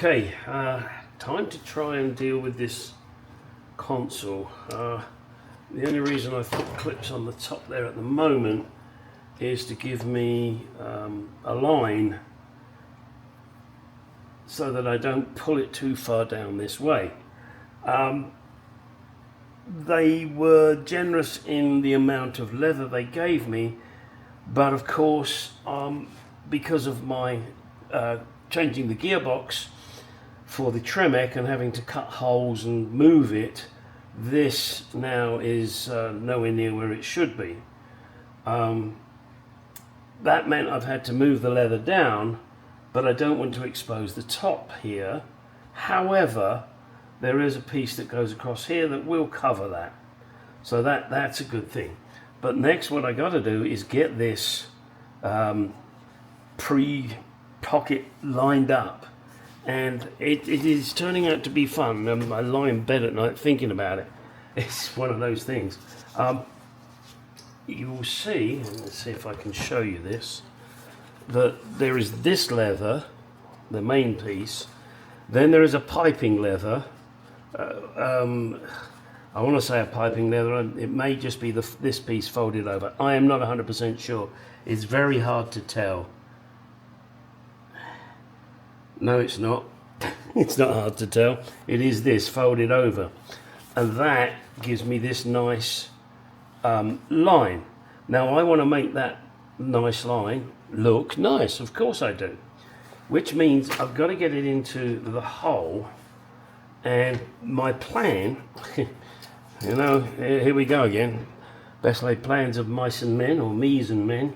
Okay, time to try and deal with this console. The only reason I've put clips on the top there at the moment is to give me a line so that I don't pull it too far down this way. They were generous in the amount of leather they gave me, but of course because of my changing the gearbox for the Tremec and having to cut holes and move it, this now is nowhere near where it should be. That meant I've had to move the leather down, but I don't want to expose the top here. However, there is a piece that goes across here that will cover that, so that's a good thing. But next what I got to do is get this pre-pocket lined up, and it is turning out to be fun. I lie in bed at night thinking about it. It's one of those things. You will see, and let's see if I can show you this, that there is this leather, the main piece, then there is a piping leather. I want to say a piping leather, it may just be this piece folded over. I am not 100% sure. It's very hard to tell. No, it's not. It's not hard to tell. It is this folded over. And that gives me this nice line. Now I want to make that nice line look nice, of course I do. Which means I've got to get it into the hole. And my plan, you know, here we go again. Best laid plans of mice and men, or me's and men.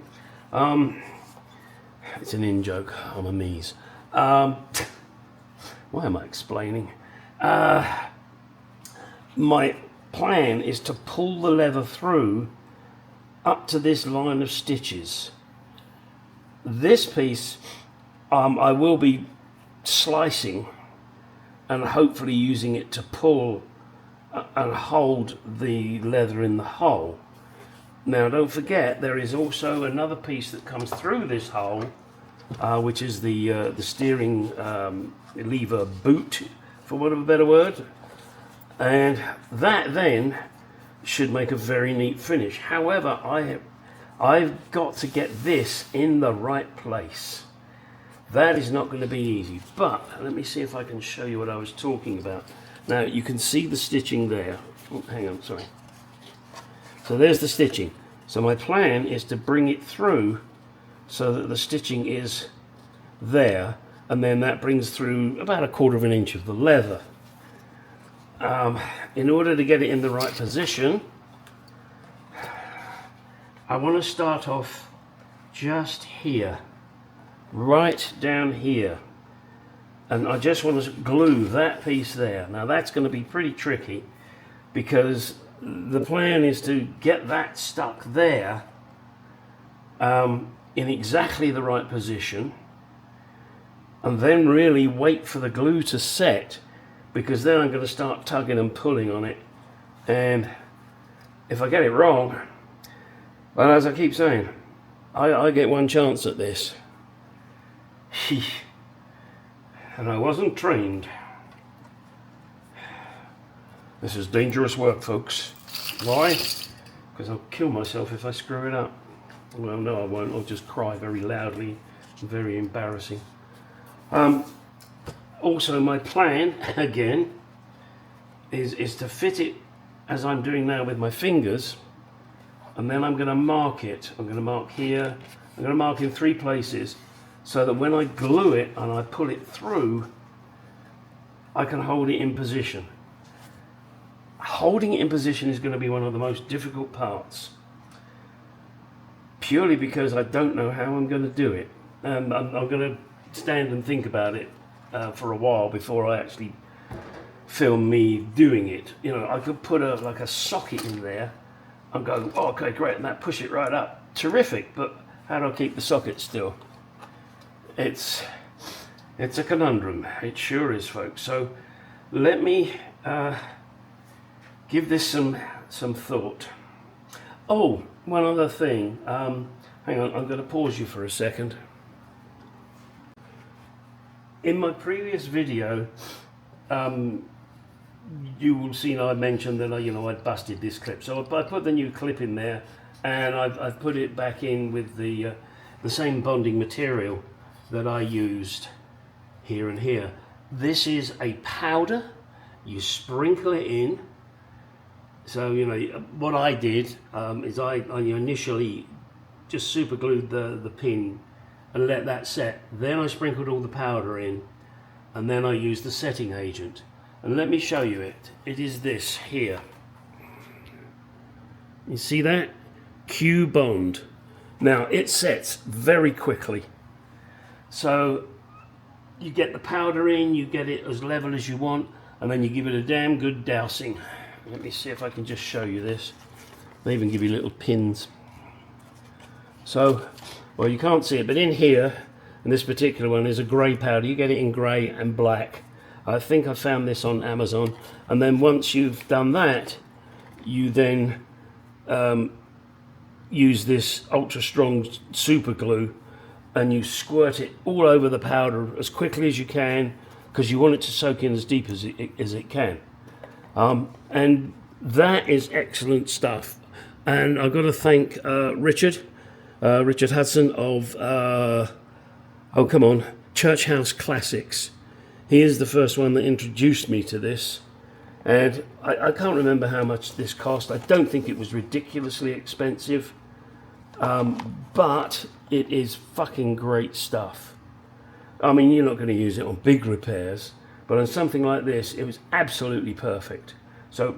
It's an in-joke, I'm a me's. Why am I explaining? My plan is to pull the leather through up to this line of stitches. This piece I will be slicing and hopefully using it to pull and hold the leather in the hole. Now don't forget, there is also another piece that comes through this hole, which is the steering lever boot, for want of a better word, and that then should make a very neat finish. However, I've got to get this in the right place. That is not going to be easy, but let me see if I can show you what I was talking about. Now you can see the stitching there. Oh, hang on, sorry. So there's the stitching. So my plan is to bring it through so that the stitching is there, and then that brings through about 1/4 inch of the leather. In order to get it in the right position, I want to start off just here, right down here, and I just want to glue that piece there. Now that's going to be pretty tricky, because the plan is to get that stuck there in exactly the right position, and then really wait for the glue to set, because then I'm going to start tugging and pulling on it, and if I get it wrong, well, as I keep saying, I get one chance at this. And I wasn't trained. This is dangerous work, folks. Why? Because I'll kill myself if I screw it up. Well, no, I won't. I'll just cry very loudly. Very embarrassing. Also, my plan, again, is to fit it as I'm doing now with my fingers, and then I'm going to mark it. I'm going to mark here. I'm going to mark in 3 places, so that when I glue it and I pull it through, I can hold it in position. Holding it in position is going to be one of the most difficult parts, purely because I don't know how I'm going to do it, and I'm going to stand and think about it for a while before I actually film me doing it. You know, I could put like a socket in there and go, oh, okay, great, and that push it right up. Terrific, but how do I keep the socket still? It's a conundrum. It sure is, folks. So let me give this some thought. Oh, one other thing. Hang on, I'm going to pause you for a second. in my previous video, you will see I mentioned that I'd busted this clip, so I put the new clip in there, and I've put it back in with the same bonding material that I used here and here. This is a powder. You sprinkle it in. So what I did is I initially just super glued the pin and let that set. Then I sprinkled all the powder in, and then I used the setting agent. And let me show you it. It is this here. You see that? Q bond. Now it sets very quickly. So you get the powder in, you get it as level as you want, and then you give it a damn good dousing. Let me see if I can just show you this. They even give you little pins. So, well, you can't see it, but in here, in this particular one, is a grey powder. You get it in grey and black. I think I found this on Amazon. And then once you've done that, you then use this ultra strong super glue, and you squirt it all over the powder as quickly as you can, because you want it to soak in as deep as it can. And that is excellent stuff. And I've got to thank Richard Hudson of Church House Classics. He is the first one that introduced me to this, and I can't remember how much this cost. I don't think it was ridiculously expensive, but it is fucking great stuff. I mean, you're not going to use it on big repairs, but on something like this, it was absolutely perfect. So,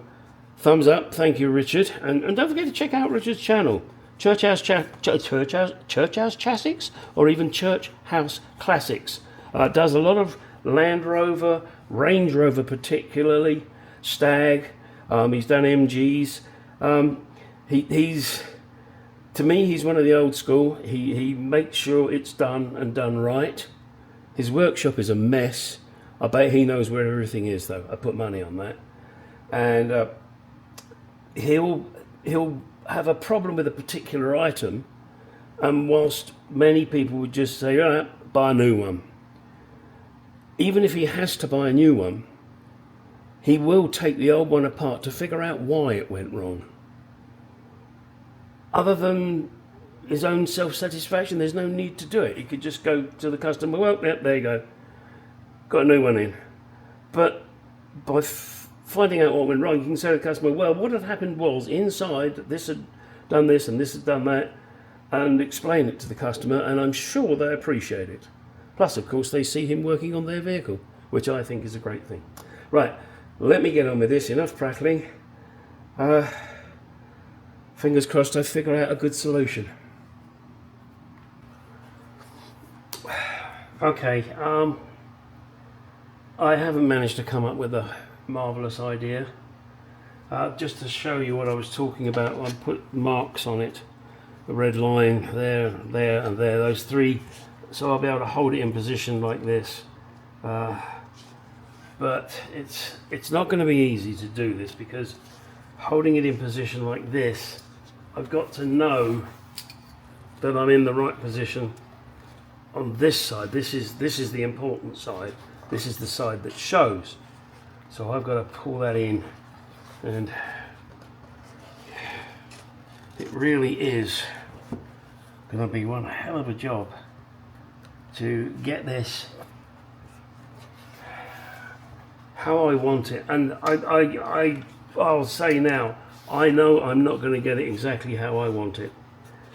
thumbs up, thank you, Richard, and don't forget to check out Richard's channel, Church House Chassis, or even Church House Classics. Does a lot of Land Rover, Range Rover particularly, Stag. He's done MGs. He's to me, he's one of the old school. He makes sure it's done and done right. His workshop is a mess. I bet he knows where everything is, though. I put money on that. And he'll have a problem with a particular item, and whilst many people would just say, all right, buy a new one. Even if he has to buy a new one, he will take the old one apart to figure out why it went wrong. Other than his own self-satisfaction, there's no need to do it. He could just go to the customer, well, yep, there you go. Got a new one in. But by finding out what went wrong, you can say to the customer, well, what had happened was inside, this had done this and this had done that, and explain it to the customer, and I'm sure they appreciate it. Plus, of course, they see him working on their vehicle, which I think is a great thing. Right, let me get on with this. Enough prattling. Fingers crossed I figure out a good solution. Okay, I haven't managed to come up with a marvellous idea. Just to show you what I was talking about, I put marks on it. A red line there, there and there, those three, so I'll be able to hold it in position like this. But it's not going to be easy to do this, because holding it in position like this, I've got to know that I'm in the right position on this side. This is the important side. This is the side that shows. So I've got to pull that in, and it really is going to be one hell of a job to get this how I want it. And I'll say now, I know I'm not going to get it exactly how I want it.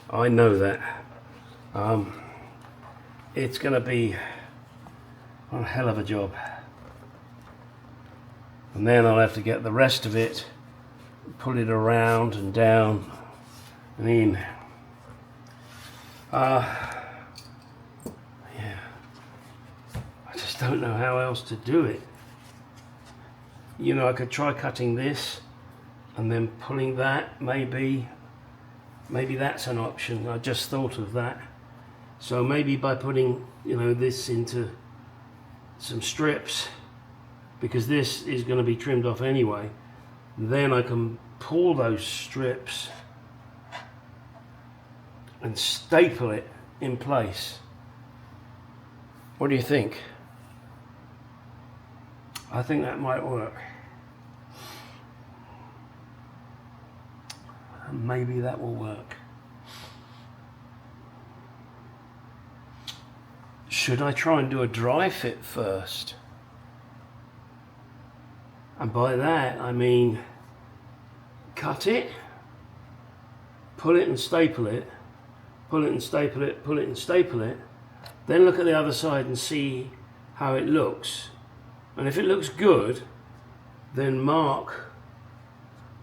I know that. It's going to be one hell of a job. And then I'll have to get the rest of it, pull it around and down and in. Yeah, I just don't know how else to do it. You know, I could try cutting this and then pulling that. Maybe that's an option. I just thought of that. So maybe by putting, you know, this into some strips, because this is going to be trimmed off anyway, then I can pull those strips and staple it in place. What do you think? I think that might work. And maybe that will work. Should I try and do a dry fit first? And by that I mean cut it, pull it and staple it, pull it and staple it, pull it and staple it, then look at the other side and see how it looks. And if it looks good, then mark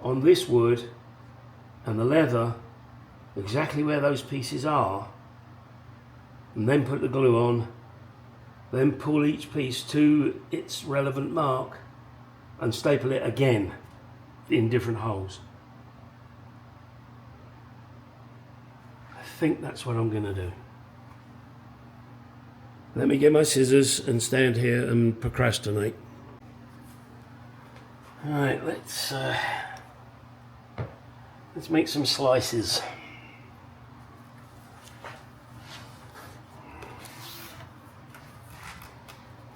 on this wood and the leather exactly where those pieces are, and then put the glue on, then pull each piece to its relevant mark and staple it again in different holes. I think that's what I'm going to do. Let me get my scissors and stand here and procrastinate. Alright, let's make some slices.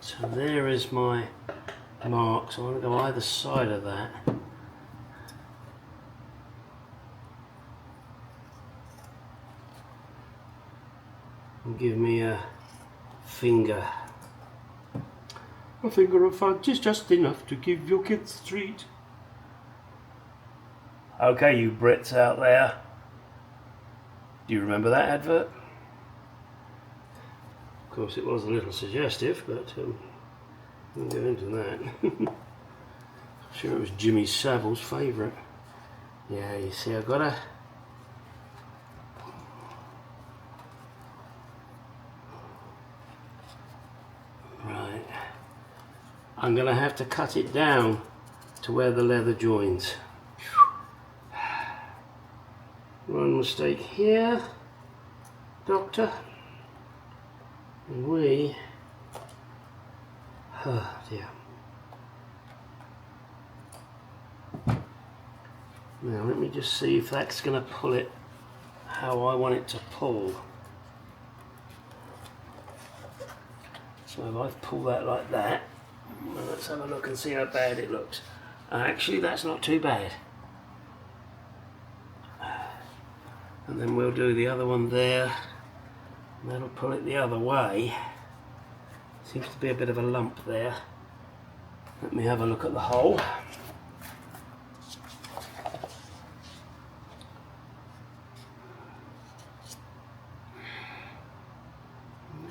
So there is my mark, so I'm going to go either side of that. And give me a finger. A finger of fudge is just enough to give your kids a treat. Okay, you Brits out there, do you remember that advert? Of course it was a little suggestive, but we'll get into that. I'm sure it was Jimmy Savile's favourite. Yeah, you see I've got to... Right. I'm going to have to cut it down to where the leather joins. One mistake here, Doctor. And we... Oh dear. Now let me just see if that's going to pull it how I want it to pull. So if I pull that like that, well, let's have a look and see how bad it looks. Actually, that's not too bad. And then we'll do the other one there. And that'll pull it the other way. Seems to be a bit of a lump there. Let me have a look at the hole.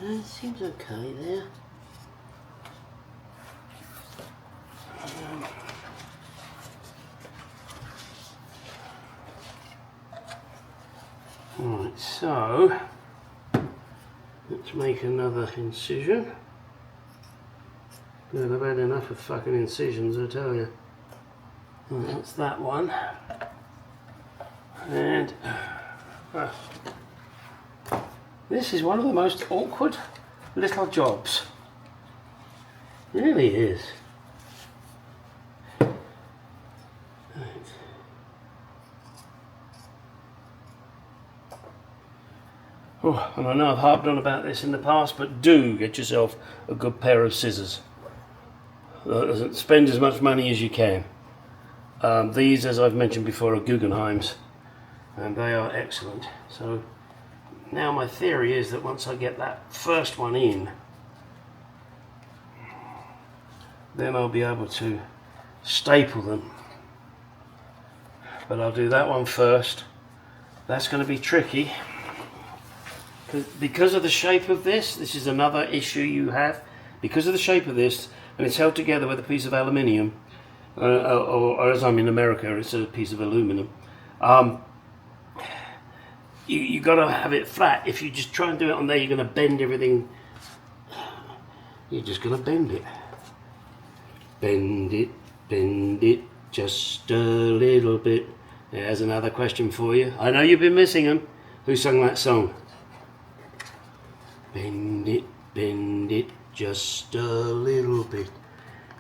It seems okay there. Right, so let's make another incision. Good, I've had enough of fucking incisions, I tell you. Right, that's that one. And this is one of the most awkward little jobs. It really is. Oh, and I know I've harped on about this in the past, but do get yourself a good pair of scissors. Spend as much money as you can. These, as I've mentioned before, are Guggenheims, and they are excellent. So now my theory is that once I get that first one in, then I'll be able to staple them. But I'll do that one first. That's going to be tricky. Because of the shape of this is another issue you have. Because of the shape of this, and it's held together with a piece of aluminium, or as I'm in America, it's a piece of aluminum. You got to have it flat. If you just try and do it on there, you're going to bend everything. You're just going to bend it. Bend it, just a little bit. There's another question for you. I know you've been missing them. Who sung that song? Bend it, just a little bit.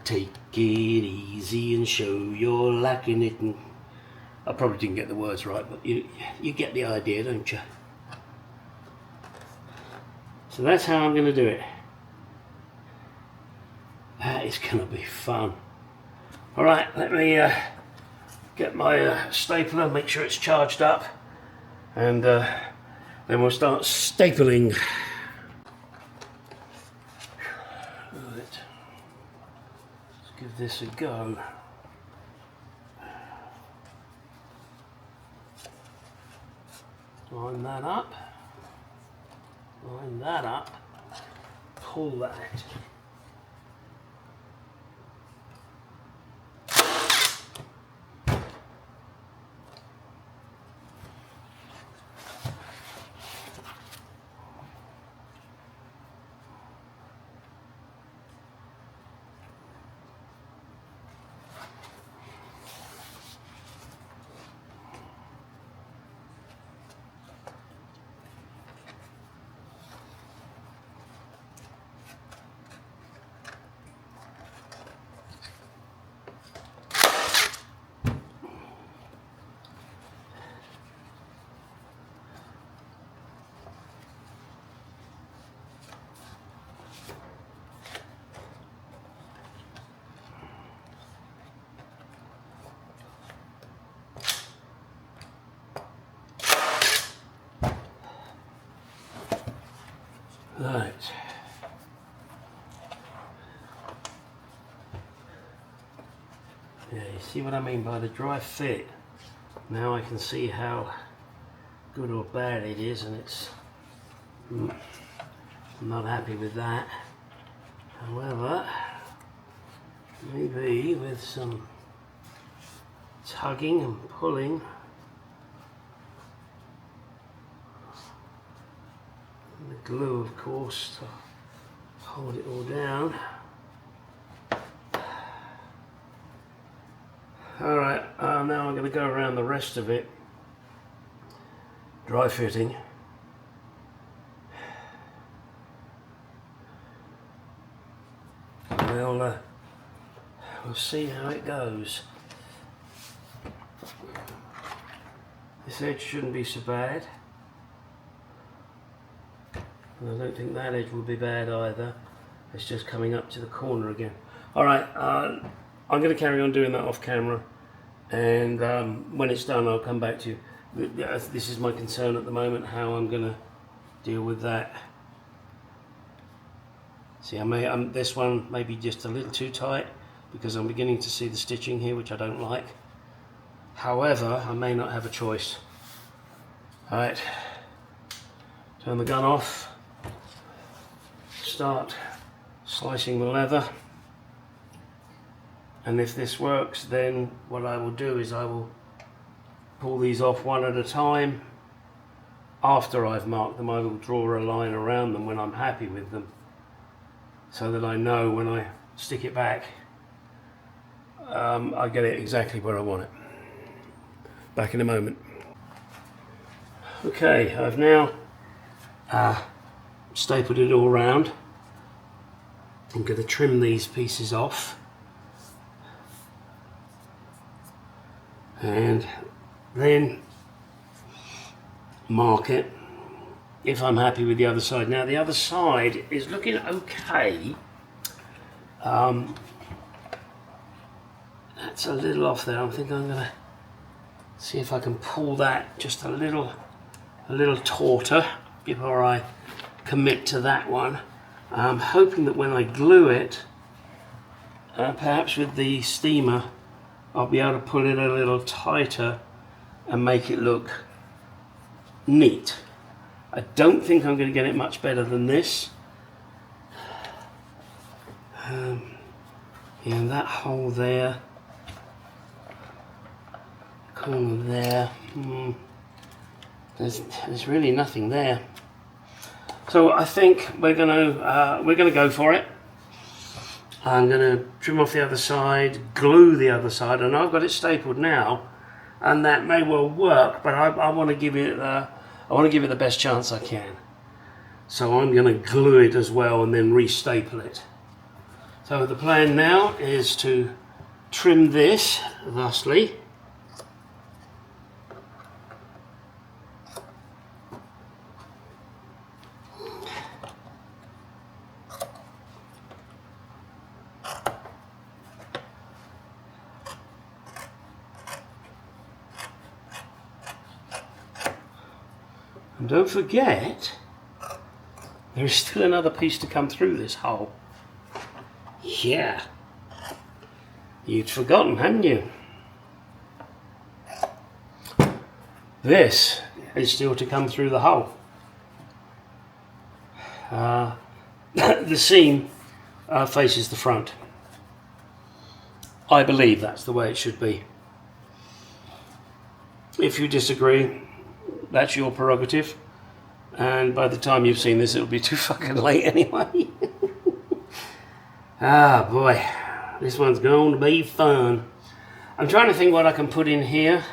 Take it easy and show you're lacking it. And I probably didn't get the words right, but you get the idea, don't you? So that's how I'm going to do it. That is going to be fun. Alright, let me get my stapler, make sure it's charged up, and then we'll start stapling. Right. Let's give this a go. Line that up, pull that. Right. Yeah, you see what I mean by the dry fit? Now I can see how good or bad it is, and I'm not happy with that. However, maybe with some tugging and pulling, and the glue, of course, to hold it all down. Alright, now I'm going to go around the rest of it, dry fitting. We'll see how it goes. This edge shouldn't be so bad. And I don't think that edge will be bad either. It's just coming up to the corner again. Alright, I'm going to carry on doing that off camera, and when it's done I'll come back to you. This is my concern at the moment, how I'm going to deal with that. See, this one may be just a little too tight because I'm beginning to see the stitching here, which I don't like. However, I may not have a choice. Alright, turn the gun off, start slicing the leather, and if this works, then what I will do is I will pull these off one at a time. After I've marked them, I will draw a line around them when I'm happy with them, so that I know when I stick it back, I get it exactly where I want it. Back in a moment. Okay, I've now stapled it all round. I'm going to trim these pieces off, and then mark it if I'm happy with the other side. Now the other side is looking okay. That's a little off there. I think I'm going to see if I can pull that just a little tauter before I commit to that one. I'm hoping that when I glue it, perhaps with the steamer, I'll be able to pull it a little tighter and make it look neat. I don't think I'm going to get it much better than this. Yeah, that hole there, corner there, there's really nothing there. So I think we're gonna go for it. I'm gonna trim off the other side, glue the other side, and I've got it stapled now, and that may well work. But I want to give it the best chance I can. So I'm gonna glue it as well and then restaple it. So the plan now is to trim this thusly. And don't forget, there is still another piece to come through this hole. Yeah. You'd forgotten, hadn't you? This is still to come through the hole. The seam faces the front. I believe that's the way it should be. If you disagree, that's your prerogative. And by the time you've seen this, it'll be too fucking late anyway. Ah, boy. This one's going to be fun. I'm trying to think what I can put in here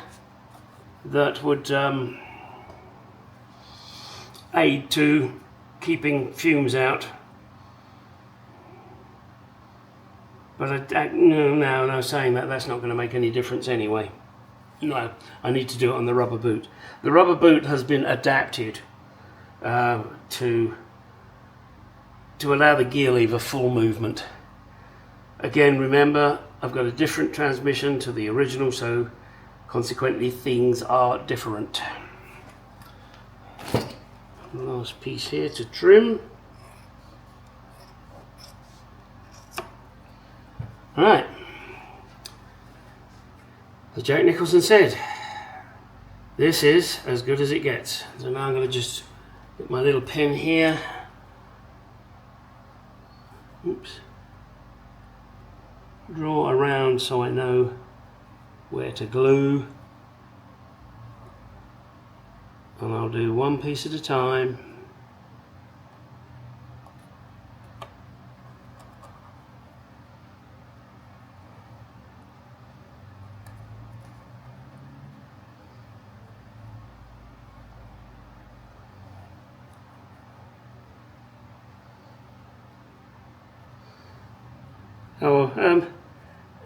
that would aid to keeping fumes out. But no, saying that, that's not going to make any difference anyway. No, I need to do it on the rubber boot. The rubber boot has been adapted to allow the gear lever full movement. Again, remember, I've got a different transmission to the original, so consequently things are different. Last piece here to trim. Right. As Jack Nicholson said, this is as good as it gets. So now I'm going to just get my little pin here. Oops. Draw around so I know where to glue. And I'll do one piece at a time.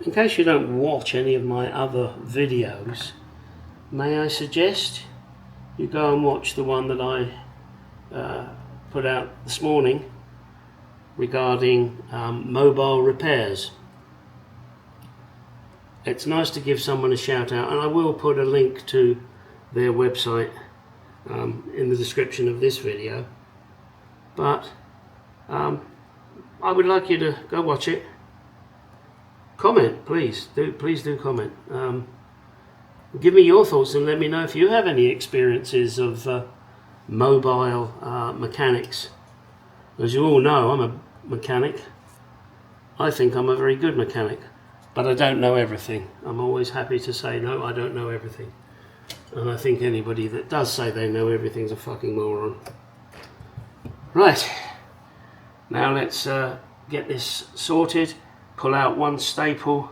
In case you don't watch any of my other videos, may I suggest you go and watch the one that I put out this morning regarding mobile repairs. It's nice to give someone a shout out, and I will put a link to their website in the description of this video, but I would like you to go watch it. Comment, please do comment. Give me your thoughts and let me know if you have any experiences of mobile mechanics. As you all know, I'm a mechanic. I think I'm a very good mechanic, but I don't know everything. I'm always happy to say, no, I don't know everything. And I think anybody that does say they know everything's a fucking moron. Right, now let's get this sorted. Pull out one staple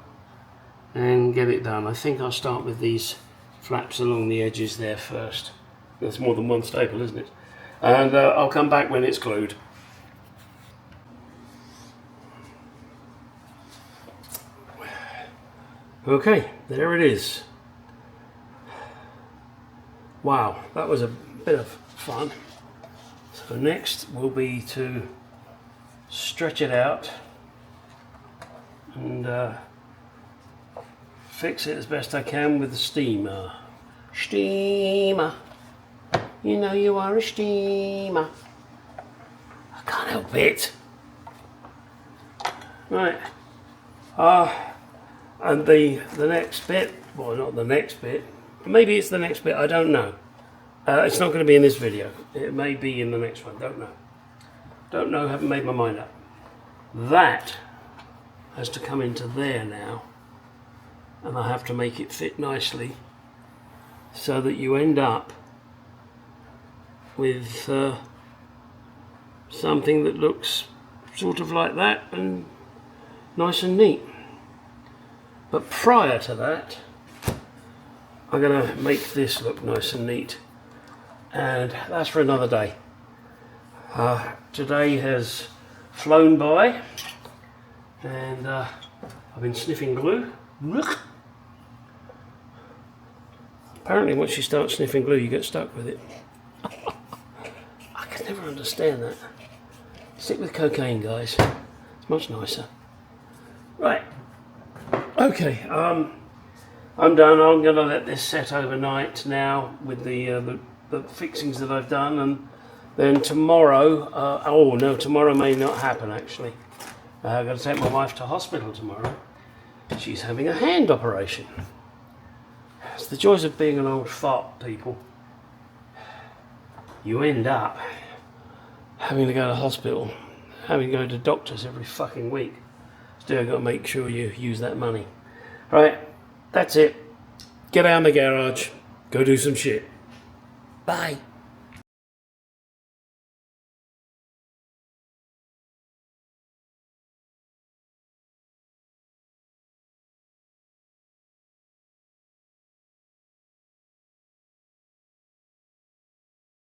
and get it done. I think I'll start with these flaps along the edges there first. There's more than one staple, isn't it? And I'll come back when it's glued. Okay, there it is. Wow, that was a bit of fun. So next will be to stretch it out and fix it as best I can with the steamer. Steamer, you know you are a steamer. I can't help it. Right. And the next bit, well, not the next bit, maybe it's the next bit, I don't know. It's not going to be in this video. It may be in the next one, don't know. Don't know, haven't made my mind up. That has to come into there now, and I have to make it fit nicely so that you end up with something that looks sort of like that and nice and neat. But prior to that, I'm going to make this look nice and neat, and that's for another day. Today has flown by, and I've been sniffing glue. Apparently once you start sniffing glue you get stuck with it. I can never understand that. Stick with cocaine, guys. It's much nicer. Right. Okay, I'm done. I'm going to let this set overnight now with the the fixings that I've done, and then tomorrow, oh no, tomorrow may not happen actually. I've got to take my wife to hospital tomorrow. She's having a hand operation. It's the joys of being an old fart, people. You end up having to go to hospital, having to go to doctors every fucking week. Still got to make sure you use that money. Right, that's it. Get out of the garage, go do some shit. Bye.